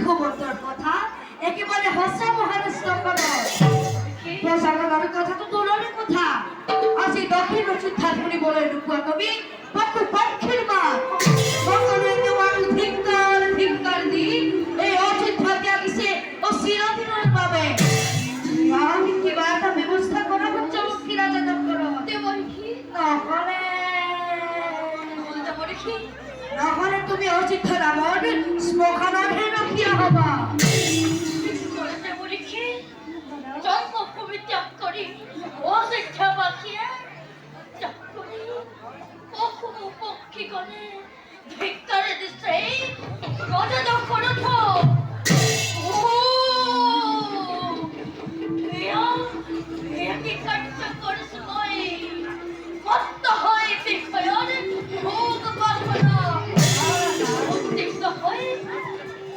সুভদ্রার কথা একেবারে হসা মহারাষ্ট্র প্রসারণের কথা তো দূরের কথা আসি দক্ষিণ অযোধ্যাপুরী বলে রূপুয়া কবি পক্ষু পক্ষের মা সকলের তোমার ধিক্কার ধিক্কার দি এই অযোধ্যা ত্যাগিসে ও চিরদিনের পাবে আমি কিবা একটা ব্যবস্থা করা হচ্ছে মুক্তি রাজা দক্ষর নহলে তুমি অযোধ্যার আমার শ্মশানে রখিয়া হবা জন্মভূমি ত্যাগ করি অযোধ্যা বাঁচিয়ে ত্যাগ করি পক্ষীগণে ধিক্কারে দিচ্ছে রাজা দক্ষর কি কার্য করিস মই মত্ত হয় বিষয়ের ভোগ বাসনা উদ্দীপ্ত হয়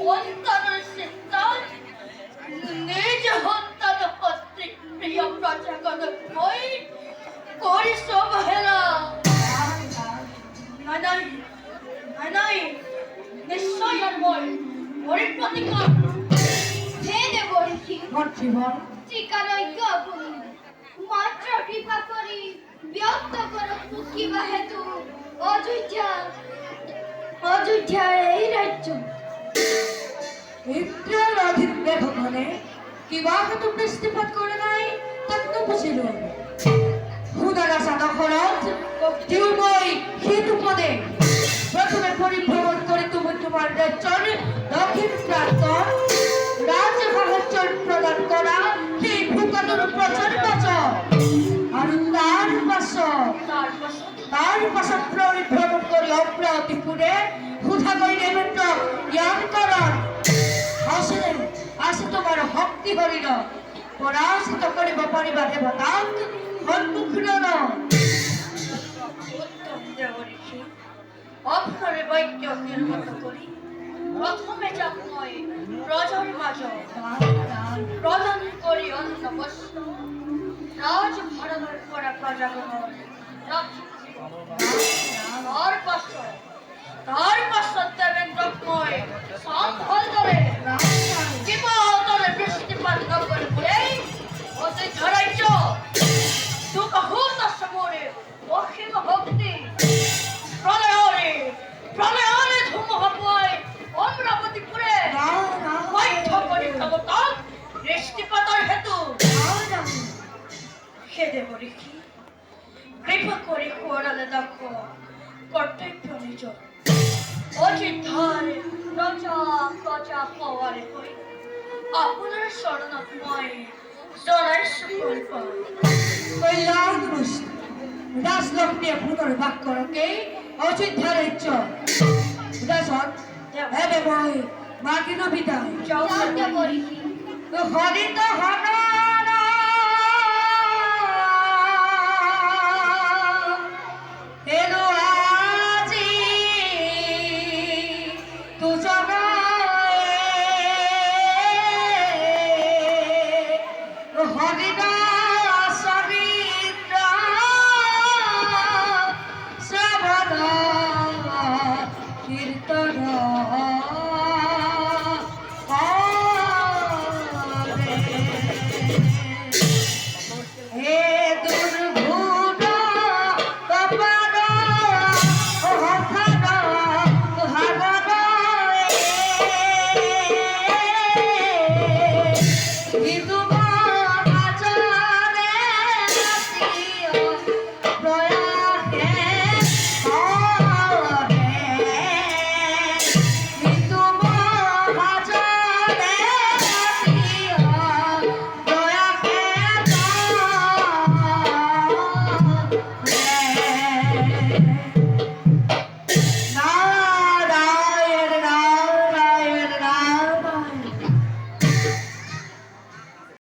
অন্তরের সিদ্ধান্ত নিজ হন্তান হস্তে প্রিয় প্রজাগণ মই করিস অবহেলা নাই নিশ্চয় আর মই পরিপ্রতিকার হে দেবর্ষি জীবন চিকানৈক্য আপনি মাত্র কৃপা করি ব্যক্ত করো কিবা হেতু অযোধ্যা এই রাজ্য ইন্দ্রের অধীন লেখকনে কিবা হেতু দৃষ্টিপাত করে নাই তাক তো বুঝিল হুদারা সাদা খরচ দিউময় হেতু পদে প্রথমে পরিভ্রমণ করে তুমি তোমার রাজ্যের দক্ষিণ প্রান্ত রাজভাগচর প্রদান করা সেই ভূকাতর প্রচার বচন আর তার পাশে পরিভ্রমণ করে অপ্রাতিপুরে হুদা করি নেবেন্দ্র জ্ঞানকরণ আসে তোমার ভক্তি হরিণ পরাজিত করিব পরিবার দেবতাক সম্মুখীন অক্ষরে বৈদ্য নির্গত করি প্রথমে যাব মই প্রজার মাঝ প্রদান করি অন্ন বস্ত্র রাজ ভরণের করা প্রজাগণ তার পাশ্ব দেবেন্দ্রময় সম্ভল ধরে জীবতরে বৃষ্টিপাত নগর করে অতি ধরাইছ দুঃখ হুতাশ মোরে অসীম ভক্তি প্রলয়রে ধুম হবয় অমরাবতীপুরে বৈঠ করি ক্ষমতা বৃষ্টিপাতর হেতু হে দেবরিখি কৃপা করি কোরালে দেখো কর্তব্য নিজ অযোধ্যারে প্রজা হওয়ারে হই আপনার শরণাত্ময় জড়াই সুফল পাই কল্যাণ রাজলক্ষ্মী পুনর্বাক করকে অযোধ্যার ইচ্ছ দাসন হেবে মই মাগিন বিদায় যাতে বরিখি হরিত হন এলো আজি তুজন হরিণ সবিত্র শ্রবণ কীর্তন হে দুর্ভুজ কপাল হঠাৎ ভাগন কিন্তু আচরে প্রয়াসে